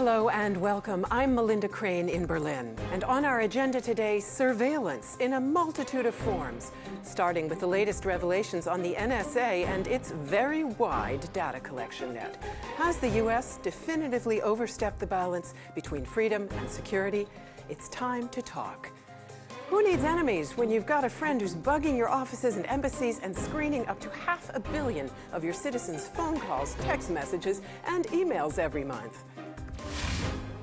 Hello and welcome. I'm Melinda Crane in Berlin. And on our agenda today, surveillance in a multitude of forms, starting with the latest revelations on the NSA and its very wide data collection net. Has the U.S. definitively overstepped the balance between freedom and security? It's time to talk. Who needs enemies when you've got a friend who's bugging your offices and embassies and screening up to 500 million of your citizens' phone calls, text messages, and emails every month?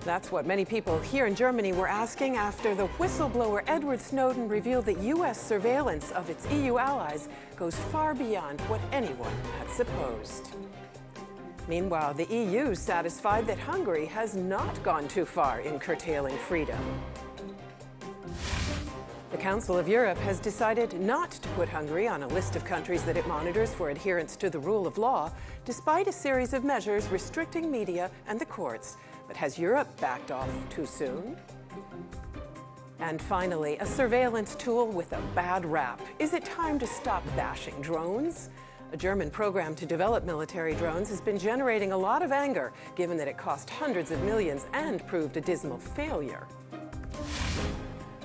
That's what many people here in Germany were asking after the whistleblower Edward Snowden revealed that U.S. surveillance of its EU allies goes far beyond what anyone had supposed. Meanwhile, the EU is satisfied that Hungary has not gone too far in curtailing freedom. The Council of Europe has decided not to put Hungary on a list of countries that it monitors for adherence to the rule of law, despite a series of measures restricting media and the courts. But has Europe backed off too soon? And finally, a surveillance tool with a bad rap. Is it time to stop bashing drones? A German program to develop military drones has been generating a lot of anger, given that it cost hundreds of millions and proved a dismal failure.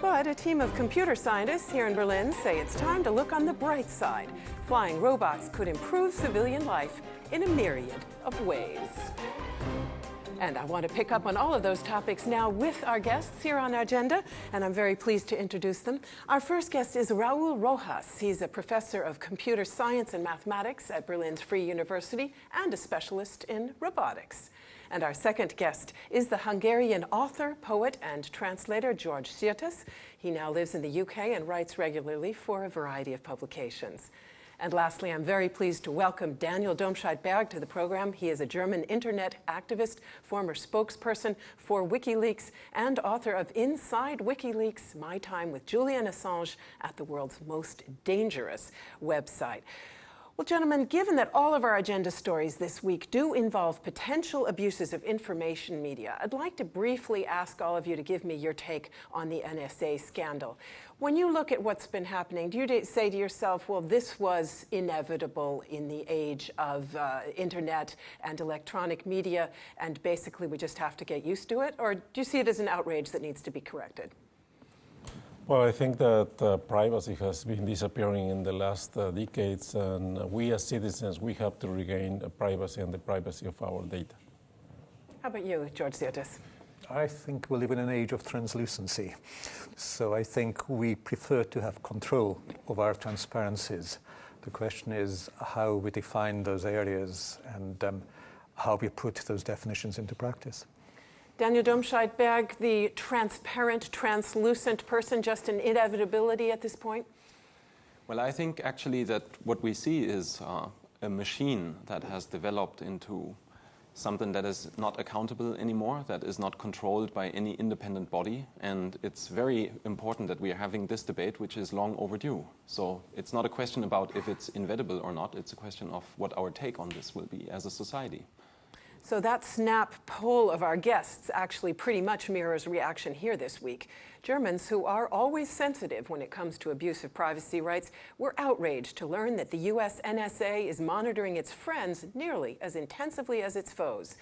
But a team of computer scientists here in Berlin say it's time to look on the bright side. Flying robots could improve civilian life in a myriad of ways. And I want to pick up on all of those topics now with our guests here on our agenda, and I'm very pleased to introduce them. Our first guest is Raul Rojas. He's a professor of computer science and mathematics at Berlin's Free University and a specialist in robotics. And our second guest is the Hungarian author, poet, and translator George Sirtes. He now lives in the UK and writes regularly for a variety of publications. And lastly, I'm very pleased to welcome Daniel Domscheit-Berg to the program. He is a German internet activist, former spokesperson for WikiLeaks, and author of Inside WikiLeaks, My Time with Julian Assange at the world's most dangerous website. Well, gentlemen, given that all of our agenda stories this week do involve potential abuses of information media, I'd like to briefly ask all of you to give me your take on the NSA scandal. When you look at what's been happening, do you say to yourself, well, this was inevitable in the age of internet and electronic media, and basically we just have to get used to it? Or do you see it as an outrage that needs to be corrected? Well, I think that privacy has been disappearing in the last decades, and we as citizens, we have to regain privacy and the privacy of our data. How about you, George Sirtes? I think we live in an age of translucency. So I think we prefer to have control of our transparencies. The question is how we define those areas and how we put those definitions into practice. Daniel Domscheit-Berg, the transparent, translucent person, just an inevitability at this point? Well, I think actually that what we see is a machine that has developed into something that is not accountable anymore, that is not controlled by any independent body. And it's very important that we are having this debate, which is long overdue. So it's not a question about if it's inevitable or not. It's a question of what our take on this will be as a society. So that snap poll of our guests actually pretty much mirrors reaction here this week. Germans, who are always sensitive when it comes to abuse of privacy rights, were outraged to learn that the U.S. NSA is monitoring its friends nearly as intensively as its foes,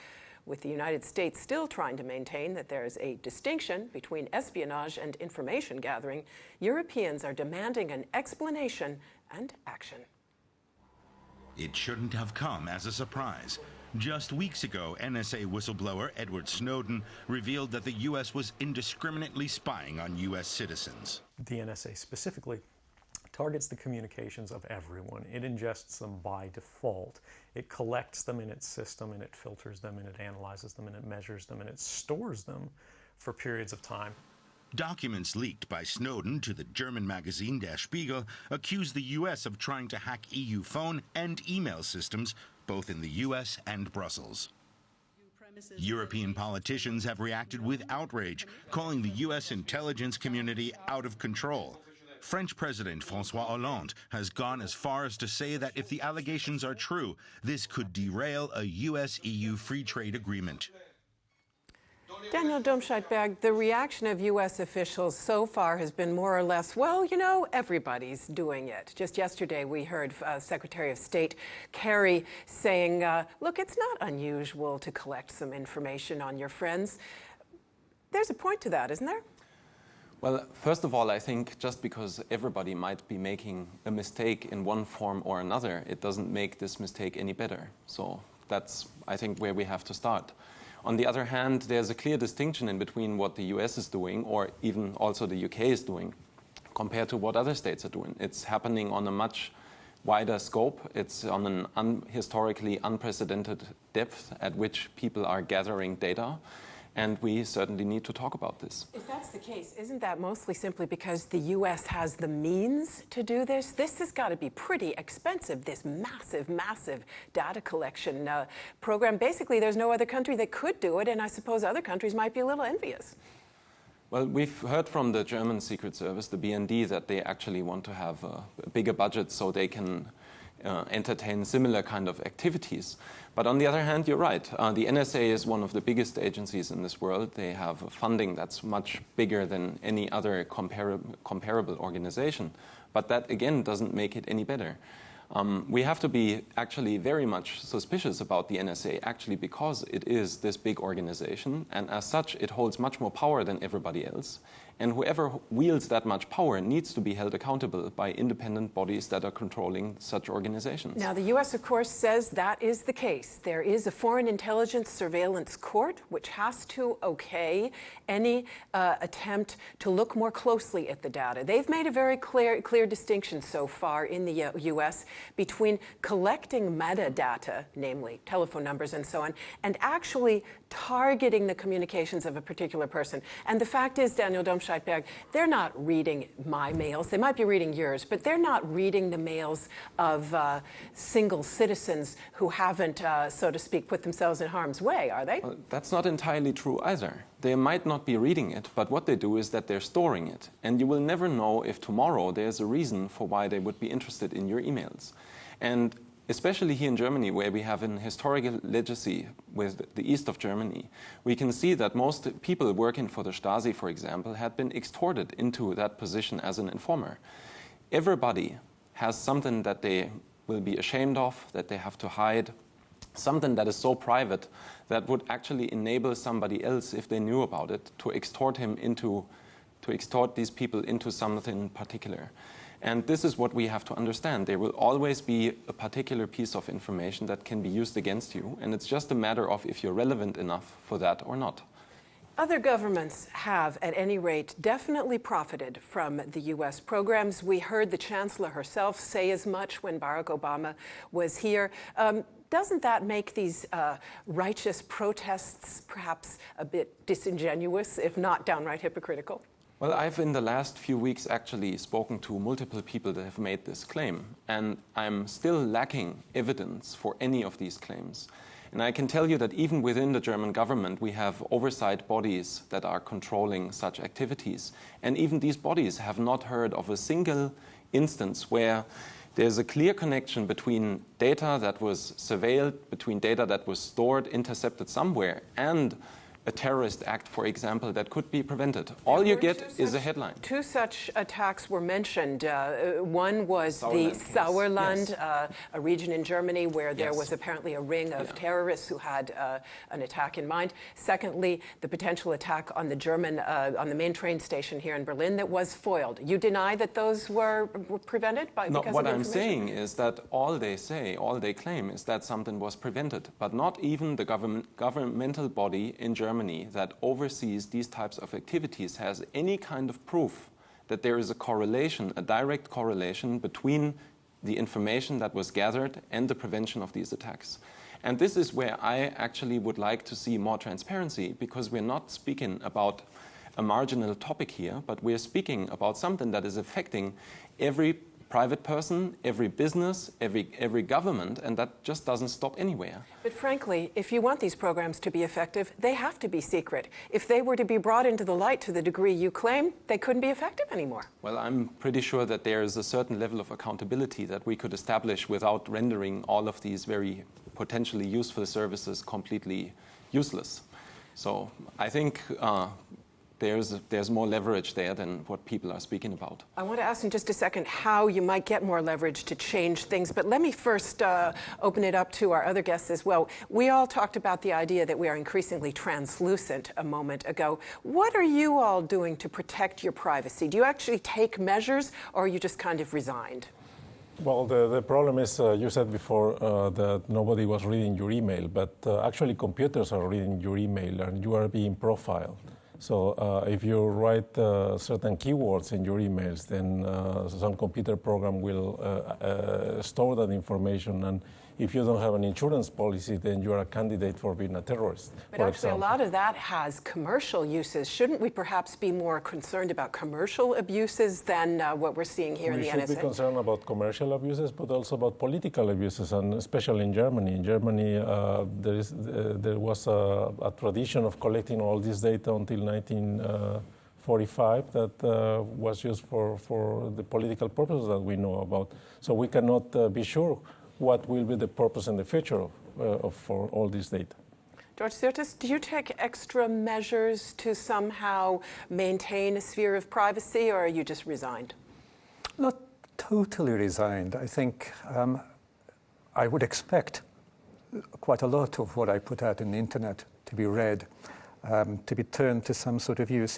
with the United States still trying to maintain that there is a distinction between espionage and information gathering. Europeans are demanding an explanation and action. It shouldn't have come as a surprise. Just weeks ago, NSA whistleblower Edward Snowden revealed that the U.S. was indiscriminately spying on U.S. citizens. The NSA specifically targets the communications of everyone. It ingests them by default. It collects them in its system, and it filters them, and it analyzes them, and it measures them, and it stores them for periods of time. Documents leaked by Snowden to the German magazine Der Spiegel accuse the U.S. of trying to hack EU phone and email systems, both in the U.S. and Brussels. European politicians have reacted with outrage, calling the U.S. intelligence community out of control. French President François Hollande has gone as far as to say that if the allegations are true, this could derail a U.S.-EU free trade agreement. Daniel Domscheit-Berg, the reaction of U.S. officials so far has been more or less, well, you know, everybody's doing it. Just yesterday we heard Secretary of State Kerry saying, look, it's not unusual to collect some information on your friends. There's a point to that, isn't there? Well, first of all, I think just because everybody might be making a mistake in one form or another, it doesn't make this mistake any better. So that's, I think, where we have to start. On the other hand, there's a clear distinction in between what the US is doing, or even also the UK is doing, compared to what other states are doing. It's happening on a much wider scope. It's on an historically unprecedented depth at which people are gathering data. And we certainly need to talk about this. If that's the case, isn't that mostly simply because the U.S. has the means to do this? This has got to be pretty expensive, this massive, massive data collection program. Basically, there's no other country that could do it, and I suppose other countries might be a little envious. Well, we've heard from the German Secret Service, the BND, that they actually want to have a bigger budget so they can entertain similar kind of activities. But on the other hand, you're right. The NSA is one of the biggest agencies in this world. They have funding that's much bigger than any other comparable organization. But that, again, doesn't make it any better. We have to be actually very much suspicious about the NSA, actually because it is this big organization, and as such, it holds much more power than everybody else. And whoever wields that much power needs to be held accountable by independent bodies that are controlling such organizations. Now, the U.S., of course, says that is the case. There is a Foreign Intelligence Surveillance Court which has to okay any attempt to look more closely at the data. They've made a very clear distinction so far in the U.S. between collecting metadata, namely telephone numbers and so on, and actually targeting the communications of a particular person. And the fact is, Daniel Domscheit-Berg, they're not reading my mails. They might be reading yours, but they're not reading the mails of single citizens who haven't, so to speak, put themselves in harm's way, are they? Well, that's not entirely true either. They might not be reading it, but what they do is that they're storing it. And you will never know if tomorrow there's a reason for why they would be interested in your emails. And especially here in Germany, where we have an historical legacy with the east of Germany, we can see that most people working for the Stasi, for example, had been extorted into that position as an informer. Everybody has something that they will be ashamed of, that they have to hide, something that is so private that would actually enable somebody else, if they knew about it, to extort these people into something particular. And this is what we have to understand. There will always be a particular piece of information that can be used against you, and it's just a matter of if you're relevant enough for that or not. Other governments have, at any rate, definitely profited from the U.S. programs. We heard the Chancellor herself say as much when Barack Obama was here. Doesn't that make these righteous protests perhaps a bit disingenuous, if not downright hypocritical? Well, I've in the last few weeks actually spoken to multiple people that have made this claim, and I'm still lacking evidence for any of these claims. And I can tell you that even within the German government, we have oversight bodies that are controlling such activities. And even these bodies have not heard of a single instance where there's a clear connection between data that was surveilled, between data that was stored, intercepted somewhere, and a terrorist act, for example, that could be prevented. All you get is a headline. Two such attacks were mentioned. One was Sauerland, the Sauerland, yes. A region in Germany where there was apparently a ring of terrorists who had an attack in mind. Secondly, the potential attack on the German, on the main train station here in Berlin that was foiled. You deny that those were prevented because of information? What I'm saying is that all they claim is that something was prevented, but not even the governmental body in Germany that oversees these types of activities has any kind of proof that there is a correlation, a direct correlation between the information that was gathered and the prevention of these attacks. And this is where I actually would like to see more transparency, because we're not speaking about a marginal topic here, but we're speaking about something that is affecting every private person, every business, every government, and that just doesn't stop anywhere. But frankly, if you want these programs to be effective, they have to be secret. If they were to be brought into the light to the degree you claim, they couldn't be effective anymore. Well, I'm pretty sure that there is a certain level of accountability that we could establish without rendering all of these very potentially useful services completely useless. So I think there's more leverage there than what people are speaking about. I want to ask in just a second how you might get more leverage to change things, but let me first open it up to our other guests as well. We all talked about the idea that we are increasingly translucent a moment ago. What are you all doing to protect your privacy? Do you actually take measures, or are you just kind of resigned? Well, the problem is, you said before that nobody was reading your email, but actually computers are reading your email and you are being profiled. So if you write certain keywords in your emails, then some computer program will store that information. And if you don't have an insurance policy, then you are a candidate for being a terrorist. But actually, a lot of that has commercial uses. Shouldn't we perhaps be more concerned about commercial abuses than what we're seeing here in the NSA? We should be concerned about commercial abuses, but also about political abuses, and especially in Germany. In Germany, there was a tradition of collecting all this data until 1945 that was used for the political purposes that we know about. So we cannot be sure what will be the purpose in the future for all this data. George Sirtis, do you take extra measures to somehow maintain a sphere of privacy, or are you just resigned? Not totally resigned. I think I would expect quite a lot of what I put out in the internet to be read, to be turned to some sort of use.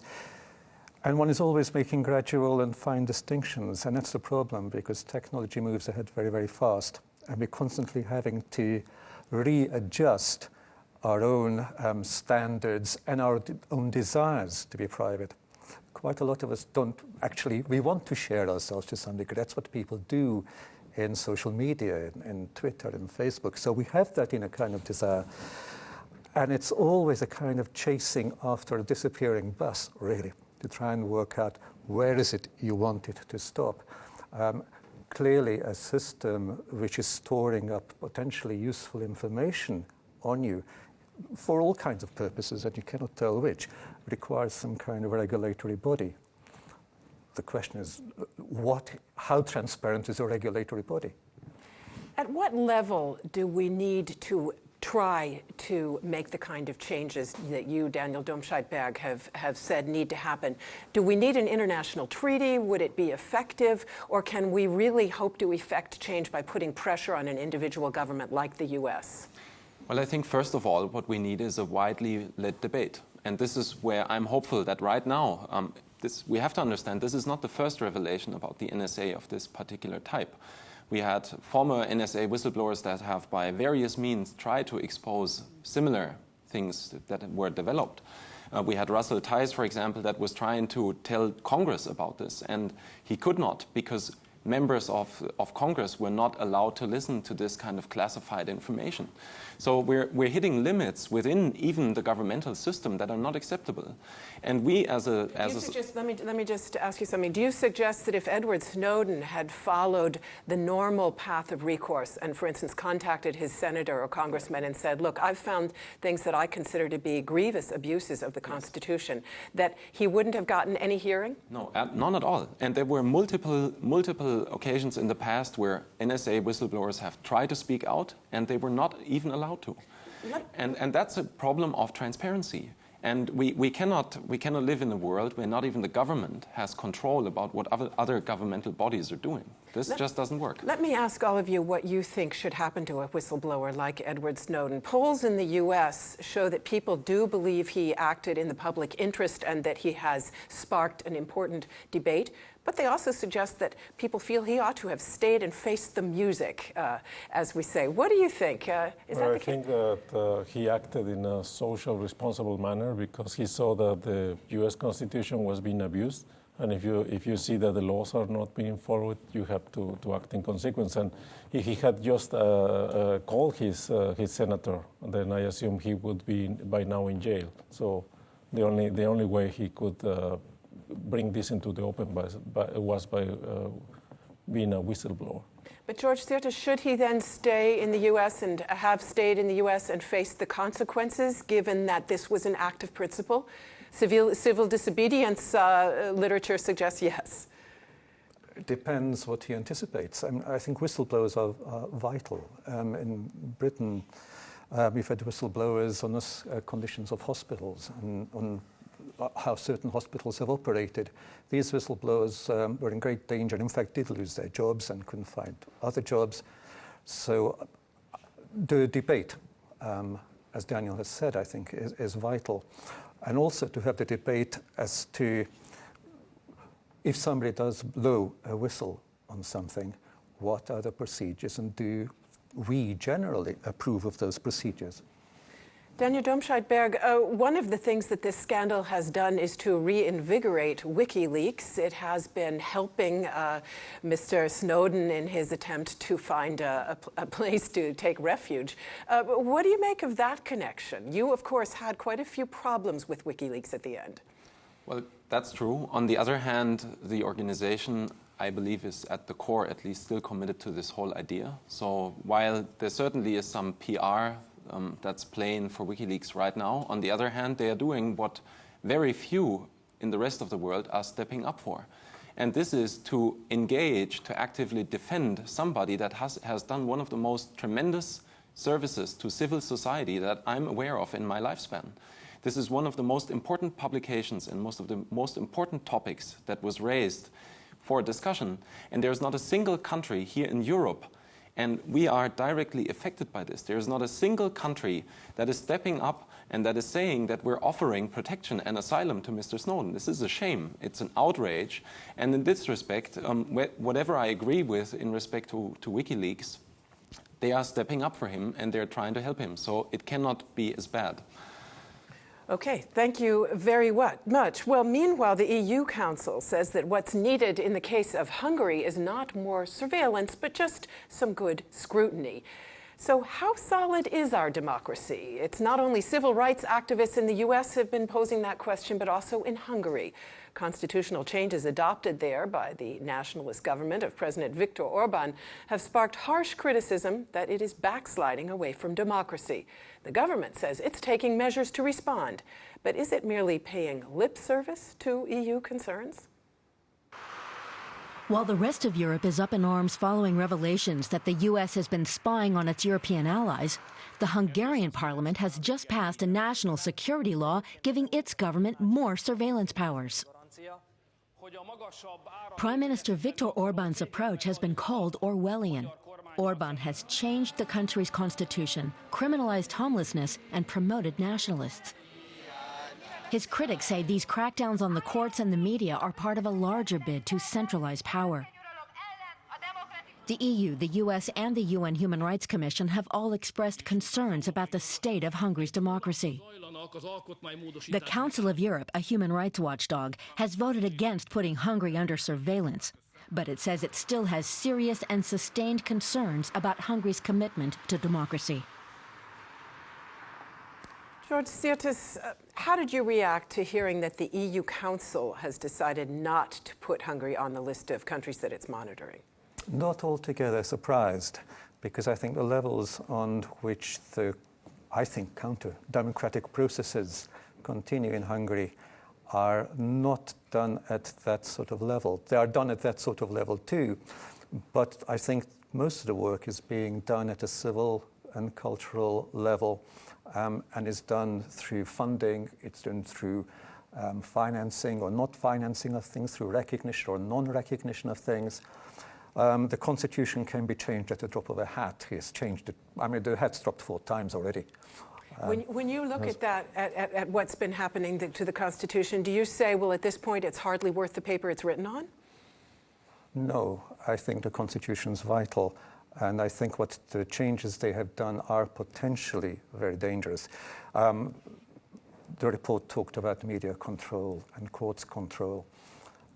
And one is always making gradual and fine distinctions, and that's the problem, because technology moves ahead very, very fast, and we're constantly having to readjust our own standards and our own desires to be private. Quite a lot of us don't actually, we want to share ourselves to some degree. That's what people do in social media, in Twitter and Facebook. So we have that in a kind of desire. And it's always a kind of chasing after a disappearing bus, really, to try and work out where is it you want it to stop. Clearly, a system which is storing up potentially useful information on you for all kinds of purposes, and you cannot tell which, requires some kind of regulatory body. The question is, how transparent is a regulatory body? At what level do we need to try to make the kind of changes that you, Daniel Domscheit-Berg, have said need to happen? Do we need an international treaty? Would it be effective? Or can we really hope to effect change by putting pressure on an individual government like the US? Well, I think first of all, what we need is a widely led debate. And this is where I'm hopeful that right now, we have to understand this is not the first revelation about the NSA of this particular type. We had former NSA whistleblowers that have, by various means, tried to expose similar things that were developed. We had Russell Tice, for example, that was trying to tell Congress about this, and he could not because members of Congress were not allowed to listen to this kind of classified information. So we're hitting limits within even the governmental system that are not acceptable. And we let me just ask you something. Do you suggest that if Edward Snowden had followed the normal path of recourse and, for instance, contacted his senator or congressman and said, look, I've found things that I consider to be grievous abuses of the Constitution, that he wouldn't have gotten any hearing? No, none at all. And there were multiple occasions in the past where NSA whistleblowers have tried to speak out and they were not even allowed to. And that's a problem of transparency. And we cannot live in a world where not even the government has control about what other governmental bodies are doing. This just doesn't work. Let me ask all of you what you think should happen to a whistleblower like Edward Snowden. Polls in the U.S. show that people do believe he acted in the public interest and that he has sparked an important debate. But they also suggest that people feel he ought to have stayed and faced the music, as we say. What do you think? I think that he acted in a social, responsible manner because he saw that the U.S. Constitution was being abused. And if you see that the laws are not being followed, you have to act in consequence. And if he had just called his senator, then I assume he would be by now in jail. So the only way he could bring this into the open was by being a whistleblower. But George Sirtis, should he then stay in the U.S. and have stayed in the U.S. and face the consequences, given that this was an act of principle? Civil disobedience literature suggests yes. It depends what he anticipates. I think whistleblowers are vital. In Britain, We've had whistleblowers on the conditions of hospitals and on how certain hospitals have operated. These whistleblowers were in great danger and in fact did lose their jobs and couldn't find other jobs. So the debate, as Daniel has said, I think is vital. And also to have the debate as to if somebody does blow a whistle on something, what are the procedures, and do we generally approve of those procedures? Daniel Domscheit-Berg, one of the things that this scandal has done is to reinvigorate WikiLeaks. It has been helping Mr. Snowden in his attempt to find a place to take refuge. What do you make of that connection? You, of course, had quite a few problems with WikiLeaks at the end. Well, that's true. On the other hand, the organization, I believe, is at the core at least still committed to this whole idea. So while there certainly is some PR that's playing for WikiLeaks right now, on the other hand, they are doing what very few in the rest of the world are stepping up for. And this is to engage, to actively defend somebody that has done one of the most tremendous services to civil society that I'm aware of in my lifespan. This is one of the most important publications and most of the most important topics that was raised for discussion. And there's not a single country here in Europe, and we are directly affected by this. There is not a single country that is stepping up and that is saying that we're offering protection and asylum to Mr. Snowden. This is a shame. It's an outrage. And in this respect, whatever I agree with in respect to WikiLeaks, they are stepping up for him and they're trying to help him. So it cannot be as bad. Okay, thank you very much. Well, meanwhile, the EU Council says that what's needed in the case of Hungary is not more surveillance, but just some good scrutiny. So how solid is our democracy? It's not only civil rights activists in the US have been posing that question, but also in Hungary. Constitutional changes adopted there by the nationalist government of President Viktor Orban have sparked harsh criticism that it is backsliding away from democracy. The government says it's taking measures to respond, but is it merely paying lip service to EU concerns? While the rest of Europe is up in arms following revelations that the U.S. has been spying on its European allies, the Hungarian parliament has just passed a national security law giving its government more surveillance powers. Prime Minister Viktor Orban's approach has been called Orwellian. Orban has changed the country's constitution, criminalized homelessness, and promoted nationalists. His critics say these crackdowns on the courts and the media are part of a larger bid to centralize power. The EU, the US, and the UN Human Rights Commission have all expressed concerns about the state of Hungary's democracy. The Council of Europe, a human rights watchdog, has voted against putting Hungary under surveillance, but it says it still has serious and sustained concerns about Hungary's commitment to democracy. George Sirtis, how did you react to hearing that the EU Council has decided not to put Hungary on the list of countries that it's monitoring? Not altogether surprised, because I think the levels on which the, counter-democratic processes continue in Hungary are not done at that sort of level. They are done at that sort of level too, but I think most of the work is being done at a civil and cultural level, and is done through funding, it's done through financing or not financing of things, through recognition or non-recognition of things. The constitution can be changed at the drop of a hat. He has changed it. I mean, the hat's dropped 4 times already. When you look at that, at what's been happening to the Constitution, do you say, well, at this point, it's hardly worth the paper it's written on? No, I think the Constitution's vital. And I think what the changes they have done are potentially very dangerous. The report talked about media control and courts control.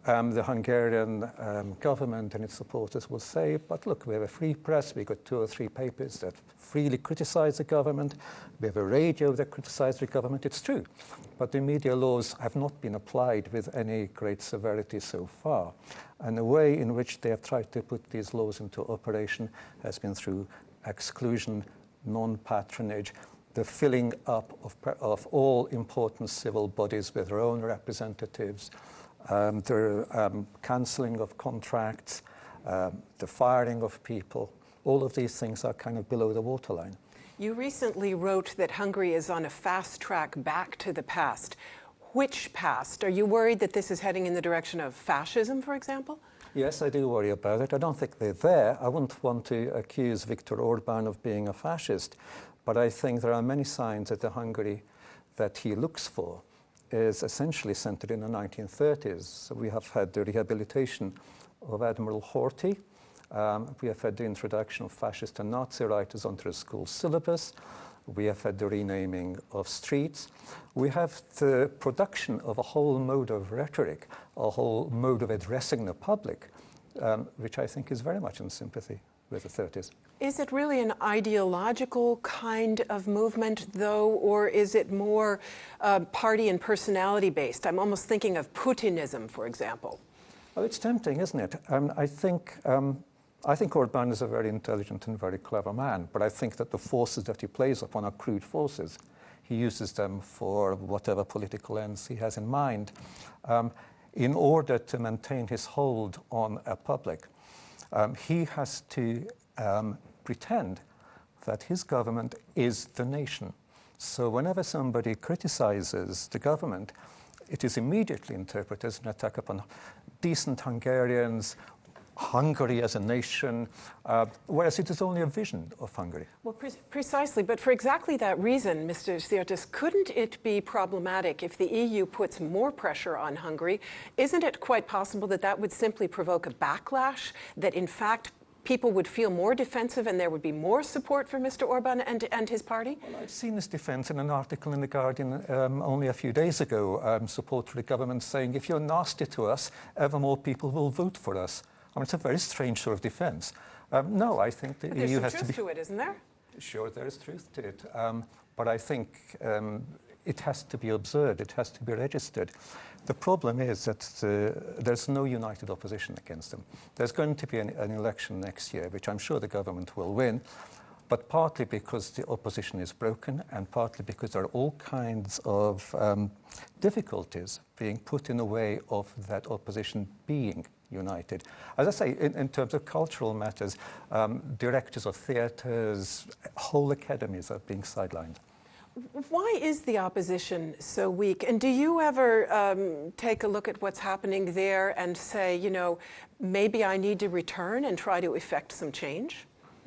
The Hungarian government and its supporters will say, but look, we have a free press, we've got 2 or 3 papers that freely criticize the government, we have a radio that criticizes the government. It's true, but the media laws have not been applied with any great severity so far. And the way in which they have tried to put these laws into operation has been through exclusion, non-patronage, the filling up of all important civil bodies with their own representatives, the cancelling of contracts, the firing of people. All of these things are kind of below the waterline. You recently wrote that Hungary is on a fast track back to the past. Which past? Are you worried that this is heading in the direction of fascism, for example? Yes, I do worry about it. I don't think they're there. I wouldn't want to accuse Viktor Orban of being a fascist, but I think there are many signs that the Hungary that he looks for is essentially centered in the 1930s. So we have had the rehabilitation of Admiral Horthy. We have had the introduction of fascist and Nazi writers onto the school syllabus. We have had the renaming of streets. We have the production of a whole mode of rhetoric, a whole mode of addressing the public, which I think is very much in sympathy with the 30s. Is it really an ideological kind of movement, though, or is it more party and personality based? I'm almost thinking of Putinism, for example. Oh, it's tempting, isn't it? I think Orban is a very intelligent and very clever man, but I think that the forces that he plays upon are crude forces. He uses them for whatever political ends he has in mind in order to maintain his hold on a public. He has to pretend that his government is the nation. So whenever somebody criticizes the government, it is immediately interpreted as an attack upon decent Hungarians, Hungary as a nation, whereas it is only a vision of Hungary. Well, precisely, but for exactly that reason, Mr. Sirtis, couldn't it be problematic if the EU puts more pressure on Hungary? Isn't it quite possible that that would simply provoke a backlash, that in fact people would feel more defensive and there would be more support for Mr. Orban and his party? Well, I've seen this defense in an article in The Guardian only a few days ago, support for the government saying, if you're nasty to us, ever more people will vote for us. I mean, it's a very strange sort of defense. No, I think the EU has to be... There's truth to it, isn't there? Sure, there is truth to it. But I think it has to be observed, it has to be registered. The problem is that there's no united opposition against them. There's going to be an election next year, which I'm sure the government will win, but partly because the opposition is broken and partly because there are all kinds of difficulties being put in the way of that opposition being united. As I say, in terms of cultural matters, directors of theatres, whole academies are being sidelined. Why is the opposition so weak? And do you ever take a look at what's happening there and say, you know, maybe I need to return and try to effect some change?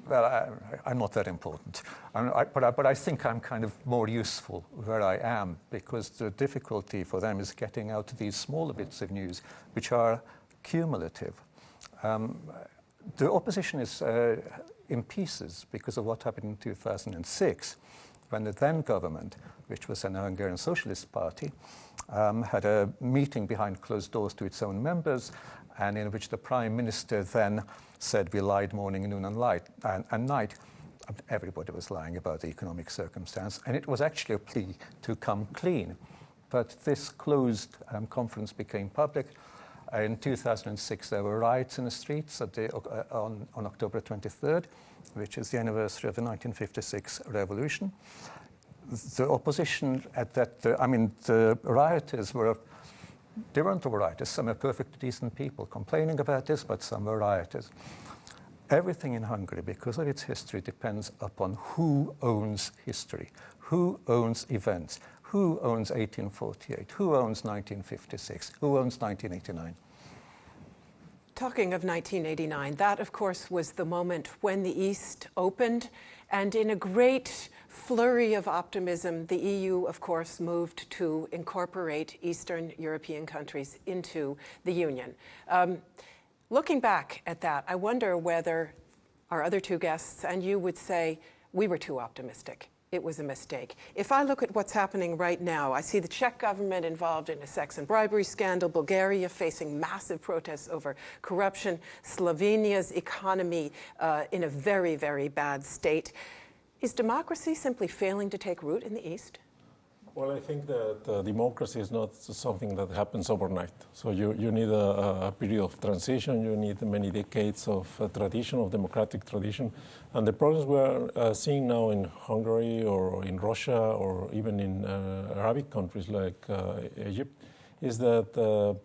Well, I'm not that important. But I think I'm kind of more useful where I am, because the difficulty for them is getting out these smaller bits of news, which are cumulative. The opposition is in pieces because of what happened in 2006, when the then government, which was an Hungarian Socialist Party, had a meeting behind closed doors to its own members, and in which the Prime Minister then said we lied morning, noon and night. Everybody was lying about the economic circumstance, and it was actually a plea to come clean. But this closed conference became public. In 2006, there were riots in the streets on October 23rd, which is the anniversary of the 1956 revolution. The opposition at that, the rioters they weren't all rioters. Some are perfectly decent people complaining about this, but some were rioters. Everything in Hungary, because of its history, depends upon who owns history, who owns events, who owns 1848, who owns 1956, who owns 1989. Talking of 1989, that, of course, was the moment when the East opened, and in a great flurry of optimism, the EU, of course, moved to incorporate Eastern European countries into the Union. Looking back at that, I wonder whether our other two guests and you would say we were too optimistic. It was a mistake. If I look at what's happening right now, I see the Czech government involved in a sex and bribery scandal, Bulgaria facing massive protests over corruption, Slovenia's economy in a very, very bad state. Is democracy simply failing to take root in the East? Well, I think that democracy is not something that happens overnight. So you need a period of transition, you need many decades of tradition, of democratic tradition. And the problems we're seeing now in Hungary or in Russia or even in Arabic countries like Egypt is that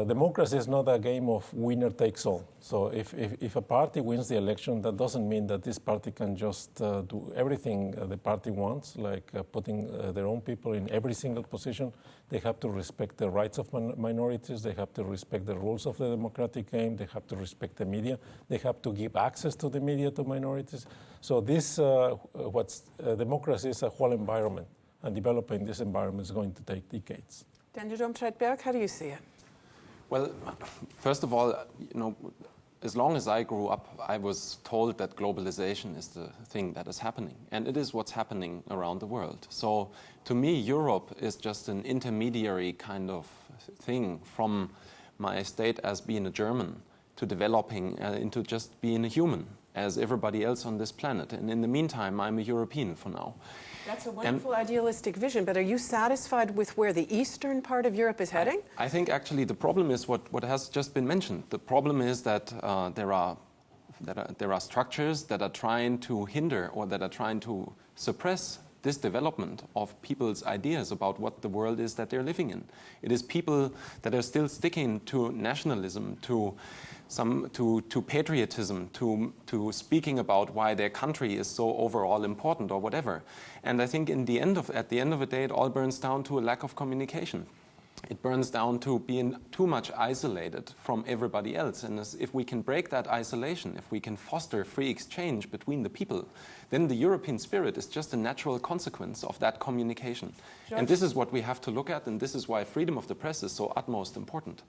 democracy is not a game of winner takes all. So if a party wins the election, that doesn't mean that this party can just do everything the party wants, like putting their own people in every single position. They have to respect the rights of minorities. They have to respect the rules of the democratic game. They have to respect the media. They have to give access to the media to minorities. So this, democracy is a whole environment, and developing this environment is going to take decades. Daniel Domscheit-Berg, how do you see it? Well, first of all, as long as I grew up, I was told that globalization is the thing that is happening, and it is what's happening around the world. So to me, Europe is just an intermediary kind of thing from my state as being a German to developing into just being a human as everybody else on this planet. And in the meantime, I'm a European for now. That's a wonderful idealistic vision, but are you satisfied with where the eastern part of Europe is heading? I think actually the problem is what has just been mentioned. The problem is that there are structures that are trying to hinder or that are trying to suppress this development of people's ideas about what the world is that they're living in. It is people that are still sticking to nationalism, to patriotism, to speaking about why their country is so overall important or whatever. And I think at the end of the day, it all burns down to a lack of communication. It burns down to being too much isolated from everybody else. And if we can break that isolation, if we can foster free exchange between the people, then the European spirit is just a natural consequence of that communication. George? And this is what we have to look at, and this is why freedom of the press is so utmost important.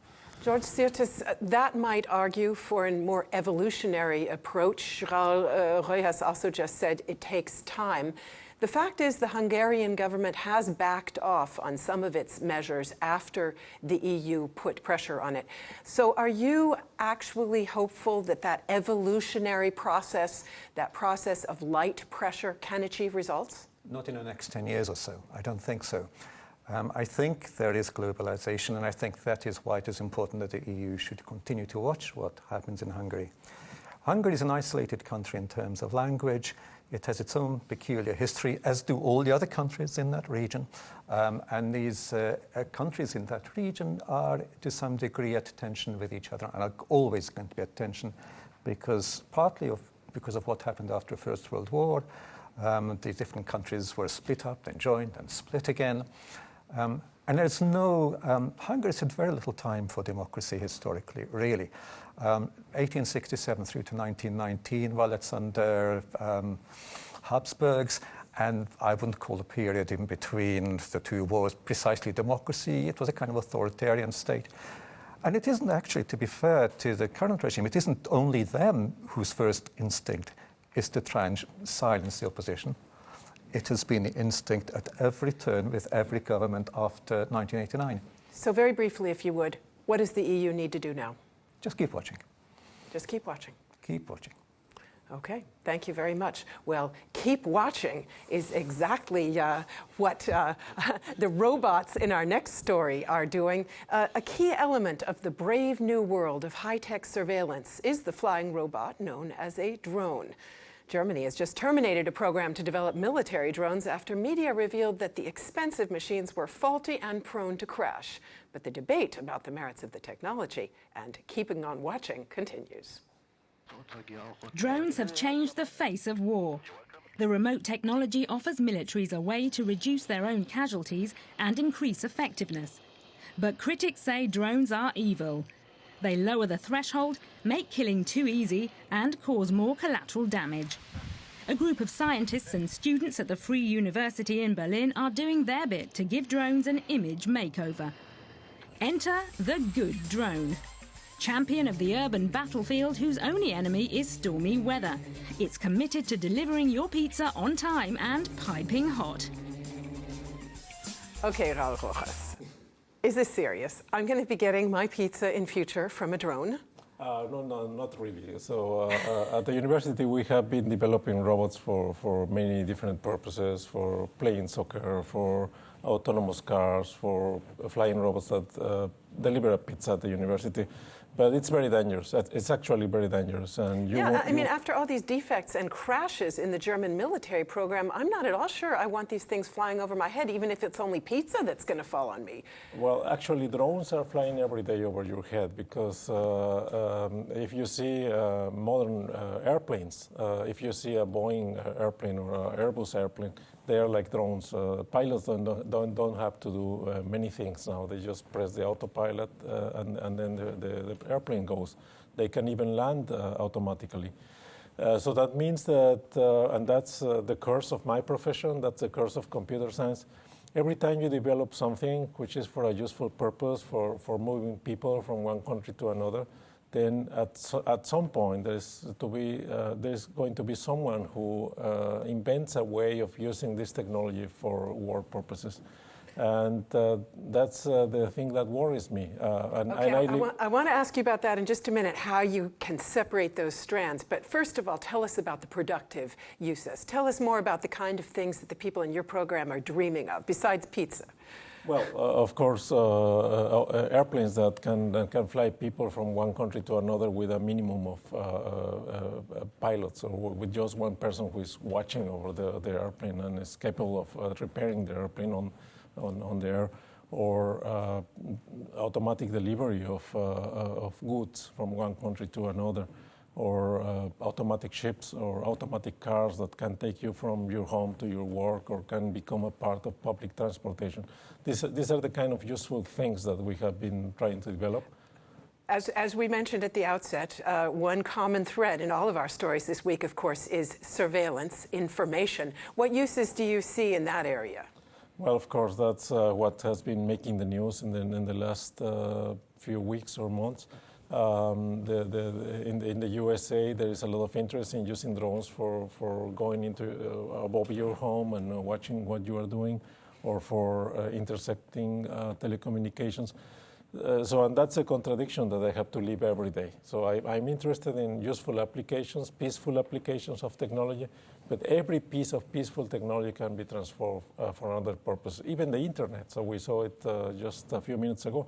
George Sirtis, that might argue for a more evolutionary approach. Roy has also just said it takes time. The fact is the Hungarian government has backed off on some of its measures after the EU put pressure on it. So are you actually hopeful that that evolutionary process, that process of light pressure, can achieve results? Not in the next 10 years or so. I don't think so. I think there is globalization, and I think that is why it is important that the EU should continue to watch what happens in Hungary. Hungary is an isolated country in terms of language. It has its own peculiar history, as do all the other countries in that region. And these countries in that region are, to some degree, at tension with each other, and are always going to be at tension because because of what happened after the First World War. The different countries were split up, then joined, and split again. And there's Hungary's had very little time for democracy historically, really. 1867 through to 1919, well, it's under Habsburgs, and I wouldn't call the period in between the two wars precisely democracy. It was a kind of authoritarian state. And it isn't actually, to be fair to the current regime, it isn't only them whose first instinct is to try and silence the opposition. It has been the instinct at every turn with every government after 1989. So very briefly, if you would, what does the EU need to do now? Just keep watching. Just keep watching. Keep watching. Okay, thank you very much. Well, keep watching is exactly what the robots in our next story are doing. A key element of the brave new world of high-tech surveillance is the flying robot known as a drone. Germany has just terminated a program to develop military drones after media revealed that the expensive machines were faulty and prone to crash. But the debate about the merits of the technology and keeping on watching continues. Drones have changed the face of war. The remote technology offers militaries a way to reduce their own casualties and increase effectiveness. But critics say drones are evil. They lower the threshold, make killing too easy, and cause more collateral damage. A group of scientists and students at the Free University in Berlin are doing their bit to give drones an image makeover. Enter the good drone. Champion of the urban battlefield whose only enemy is stormy weather. It's committed to delivering your pizza on time and piping hot. Okay, Raul Rojas. Is this serious? I'm going to be getting my pizza in future from a drone? No, not really. So at the university, we have been developing robots for many different purposes, for playing soccer, for autonomous cars, for flying robots that deliver a pizza at the university. But it's very dangerous. It's actually very dangerous. And I mean, after all these defects and crashes in the German military program, I'm not at all sure I want these things flying over my head, even if it's only pizza that's going to fall on me. Well, actually, drones are flying every day over your head because if you see modern airplanes, if you see a Boeing airplane or an Airbus airplane, they are like drones. Pilots don't have to do many things now. They just press the autopilot and then the airplane goes. They can even land automatically. So that means that, and that's the curse of my profession, that's the curse of computer science. Every time you develop something which is for a useful purpose, for moving people from one country to another, then at some point there's going to be someone who invents a way of using this technology for war purposes. And that's the thing that worries me. I want to ask you about that in just a minute, how you can separate those strands. But first of all, tell us about the productive uses. Tell us more about the kind of things that the people in your program are dreaming of, besides pizza. Well, of course, airplanes that can fly people from one country to another with a minimum of pilots, or with just one person who is watching over the airplane and is capable of repairing the airplane on the air, or automatic delivery of goods from one country to another, or automatic ships or automatic cars that can take you from your home to your work or can become a part of public transportation. These are the kind of useful things that we have been trying to develop. As we mentioned at the outset, one common thread in all of our stories this week, of course, is surveillance, information. What uses do you see in that area? Well, of course, that's what has been making the news in the last few weeks or months. In the USA, there is a lot of interest in using drones for going into above your home and watching what you are doing, or for intercepting telecommunications. And that's a contradiction that I have to live every day. So I'm interested in useful applications, peaceful applications of technology, but every piece of peaceful technology can be transformed for another purpose, even the internet. So we saw it just a few minutes ago.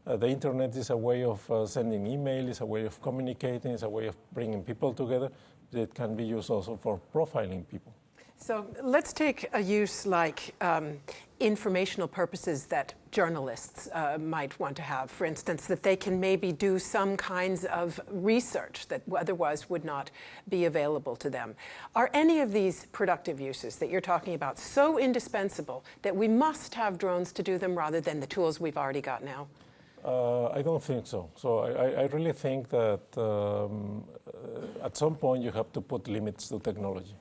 The internet is a way of sending email, is a way of communicating, is a way of bringing people together. It can be used also for profiling people. So let's take a use like informational purposes that journalists might want to have. For instance, that they can maybe do some kinds of research that otherwise would not be available to them. Are any of these productive uses that you're talking about so indispensable that we must have drones to do them rather than the tools we've already got now? I don't think so. So I really think that at some point you have to put limits to technology.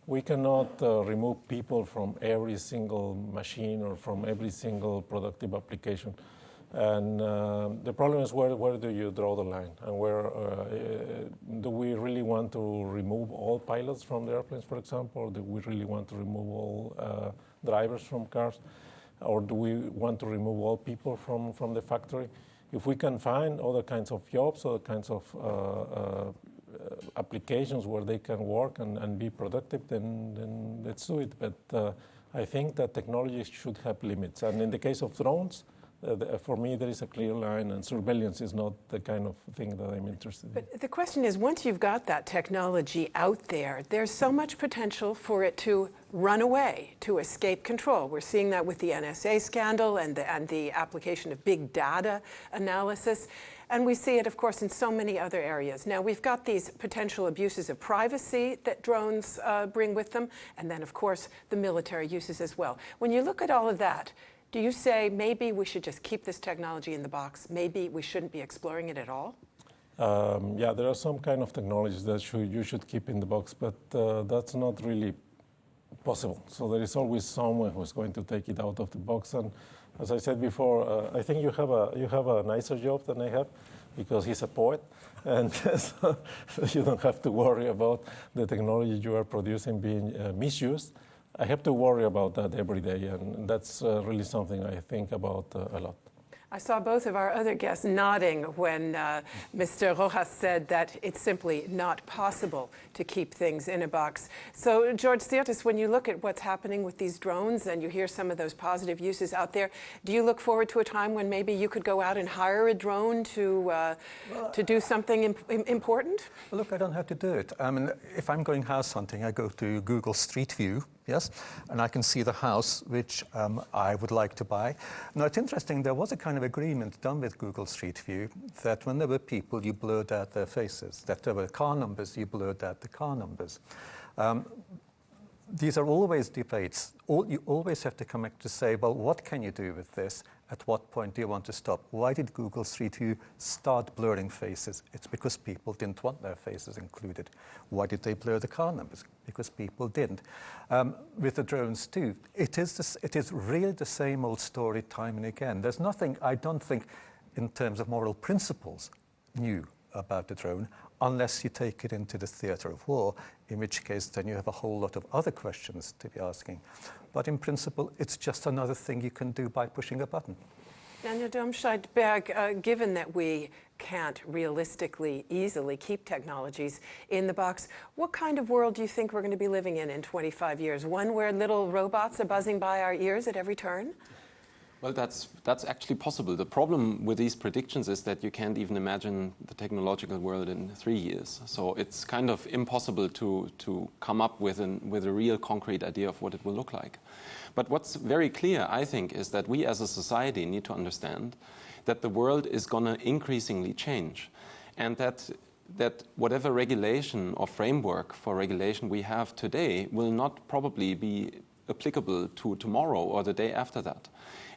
We cannot remove people from every single machine or from every single productive application. And the problem is where do you draw the line? And where do we really want to remove all pilots from the airplanes, for example? Or do we really want to remove all drivers from cars? Or do we want to remove all people from the factory? If we can find other kinds of jobs, other kinds of applications where they can work and be productive, then let's do it. But I think that technology should have limits. And in the case of drones, for me, there is a clear line, and surveillance is not the kind of thing that I'm interested in. But the question is, once you've got that technology out there, there's so much potential for it to run away, to escape control. We're seeing that with the NSA scandal and the application of big data analysis. And we see it, of course, in so many other areas. Now, we've got these potential abuses of privacy that drones bring with them, and then, of course, the military uses as well. When you look at all of that, do you say maybe we should just keep this technology in the box? Maybe we shouldn't be exploring it at all? Yeah, there are some kind of technologies that you should keep in the box, but that's not really possible. So there is always someone who's going to take it out of the box. And as I said before, I think you have a nicer job than I have, because he's a poet, and so you don't have to worry about the technology you are producing being misused. I have to worry about that every day, and that's really something I think about a lot. I saw both of our other guests nodding when Mr. Rojas said that it's simply not possible to keep things in a box. So, George Sirtis, when you look at what's happening with these drones and you hear some of those positive uses out there, do you look forward to a time when maybe you could go out and hire a drone to do something important? Well, look, I don't have to do it. I mean, if I'm going house hunting, I go to Google Street View, yes, and I can see the house which I would like to buy. Now, it's interesting, there was a kind of agreement done with Google Street View that when there were people, you blurred out their faces, that there were car numbers, you blurred out the car numbers. These are always debates. You always have to come back to say, well, what can you do with this? At what point do you want to stop? Why did Google Street View start blurring faces? It's because people didn't want their faces included. Why did they blur the car numbers? Because people didn't. With the drones too, it is really the same old story time and again. There's nothing, I don't think, in terms of moral principles, new about the drone, unless you take it into the theatre of war, in which case then you have a whole lot of other questions to be asking. But in principle, it's just another thing you can do by pushing a button. Daniel Domscheit-Berg, given that we can't realistically, easily keep technologies in the box, what kind of world do you think we're going to be living in 25 years? One where little robots are buzzing by our ears at every turn? Well, that's actually possible. The problem with these predictions is that you can't even imagine the technological world in 3 years. So it's kind of impossible to come up with a real concrete idea of what it will look like. But what's very clear, I think, is that we as a society need to understand that the world is going to increasingly change, and that whatever regulation or framework for regulation we have today will not probably be applicable to tomorrow or the day after that.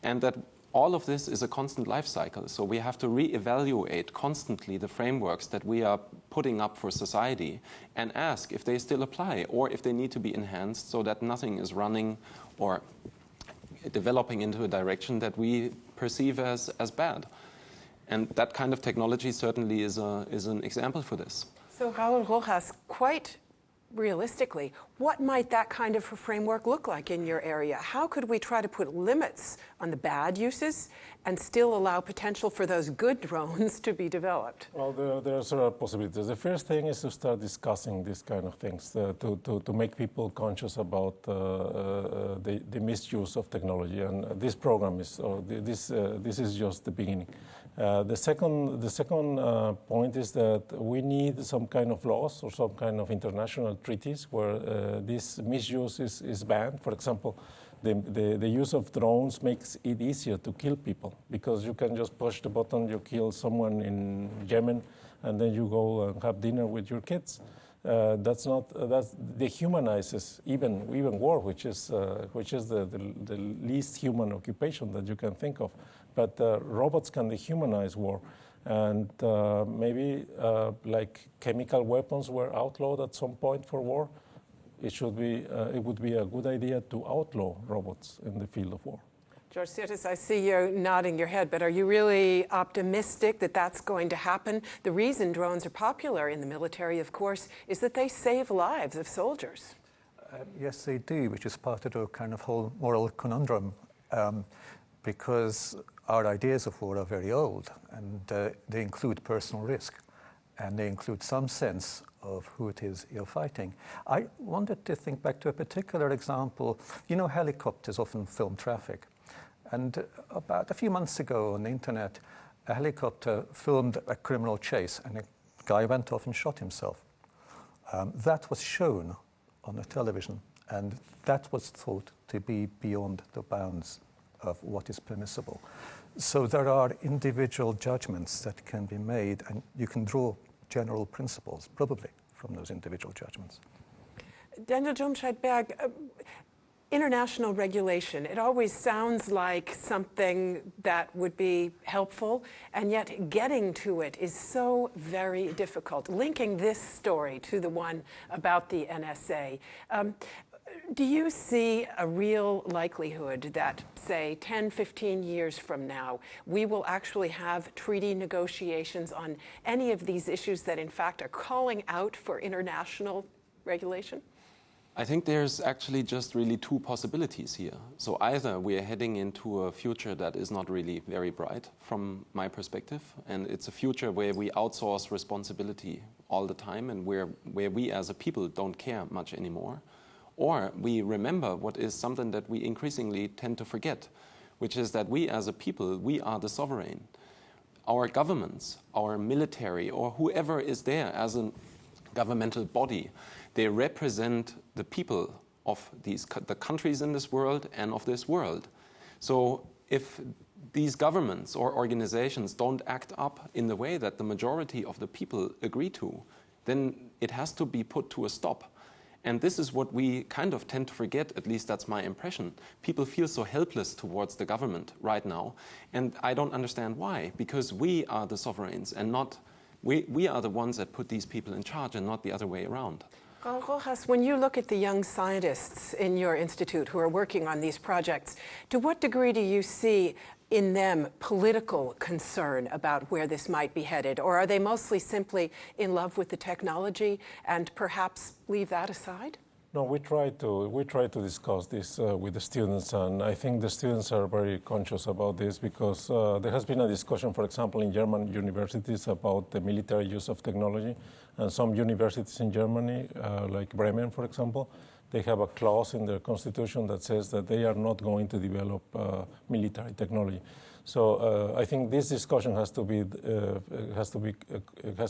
And that all of this is a constant life cycle. So we have to reevaluate constantly the frameworks that we are putting up for society and ask if they still apply or if they need to be enhanced so that nothing is running or developing into a direction that we perceive as bad. And that kind of technology certainly is an example for this. So Raul Rojas, quite realistically, what might that kind of a framework look like in your area? How could we try to put limits on the bad uses and still allow potential for those good drones to be developed? Well, there are several possibilities. The first thing is to start discussing these kind of things, to make people conscious about the misuse of technology. And this program is, this is just the beginning. The second point is that we need some kind of laws or some kind of international treaties where this misuse is banned. For example, the use of drones makes it easier to kill people because you can just push the button, you kill someone in Yemen, and then you go and have dinner with your kids. That dehumanizes even war, which is the least human occupation that you can think of. But robots can dehumanize war, and maybe like chemical weapons were outlawed at some point for war. It would be a good idea to outlaw robots in the field of war. George Sirtis, I see you nodding your head, but are you really optimistic that that's going to happen? The reason drones are popular in the military, of course, is that they save lives of soldiers. Yes, they do, which is part of the kind of whole moral conundrum, because our ideas of war are very old, and they include personal risk, and they include some sense of who it is you're fighting. I wanted to think back to a particular example. You know, helicopters often film traffic. And about a few months ago on the internet, a helicopter filmed a criminal chase, and a guy went off and shot himself. That was shown on the television, and that was thought to be beyond the bounds of what is permissible. So there are individual judgments that can be made, and you can draw general principles, probably, from those individual judgments. Daniel Domscheit-Berg, international regulation, it always sounds like something that would be helpful, and yet getting to it is so very difficult. Linking this story to the one about the NSA, do you see a real likelihood that, say, 10, 15 years from now, we will actually have treaty negotiations on any of these issues that, in fact, are calling out for international regulation? I think there's actually just really two possibilities here. So either we are heading into a future that is not really very bright from my perspective, and it's a future where we outsource responsibility all the time and where we as a people don't care much anymore. Or we remember what is something that we increasingly tend to forget, which is that we as a people, we are the sovereign. Our governments, our military, or whoever is there as a governmental body, they represent the people of the countries in this world and of this world. So if these governments or organizations don't act up in the way that the majority of the people agree to, then it has to be put to a stop. And this is what we kind of tend to forget, at least that's my impression. People feel so helpless towards the government right now, and I don't understand why, because we are the sovereigns and not, we are the ones that put these people in charge and not the other way around. Rojas, when you look at the young scientists in your institute who are working on these projects, to what degree do you see in them political concern about where this might be headed? Or are they mostly simply in love with the technology and perhaps leave that aside? No, we try to discuss this with the students, and I think the students are very conscious about this because there has been a discussion, for example, in German universities about the military use of technology, and some universities in Germany, like Bremen, for example, they have a clause in their constitution that says that they are not going to develop military technology. So I think this discussion has to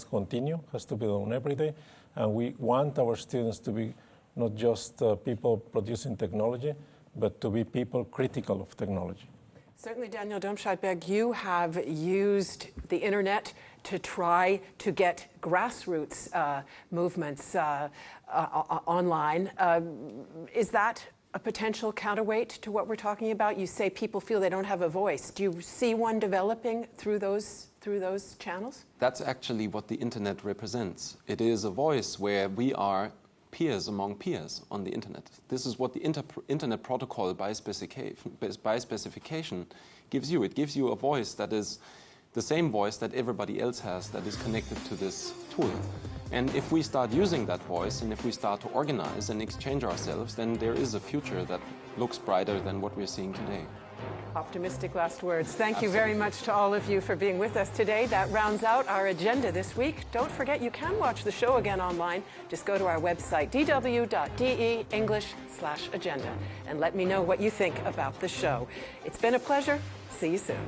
continue, has to be done every day, and we want our students to be not just people producing technology, but to be people critical of technology. Certainly, Daniel Domscheit-Berg, you have used the internet to try to get grassroots movements online. Is that a potential counterweight to what we're talking about? You say people feel they don't have a voice. Do you see one developing through those channels? That's actually what the internet represents. It is a voice where we are peers among peers on the internet. This is what the internet protocol by specification gives you. It gives you a voice that is the same voice that everybody else has that is connected to this tool. And if we start using that voice and if we start to organize and exchange ourselves, then there is a future that looks brighter than what we're seeing today. Optimistic last words. Thank you very much to all of you for being with us today. That rounds out our agenda this week. Don't forget you can watch the show again online. Just go to our website, dw.de/English/agenda, and let me know what you think about the show. It's been a pleasure. See you soon.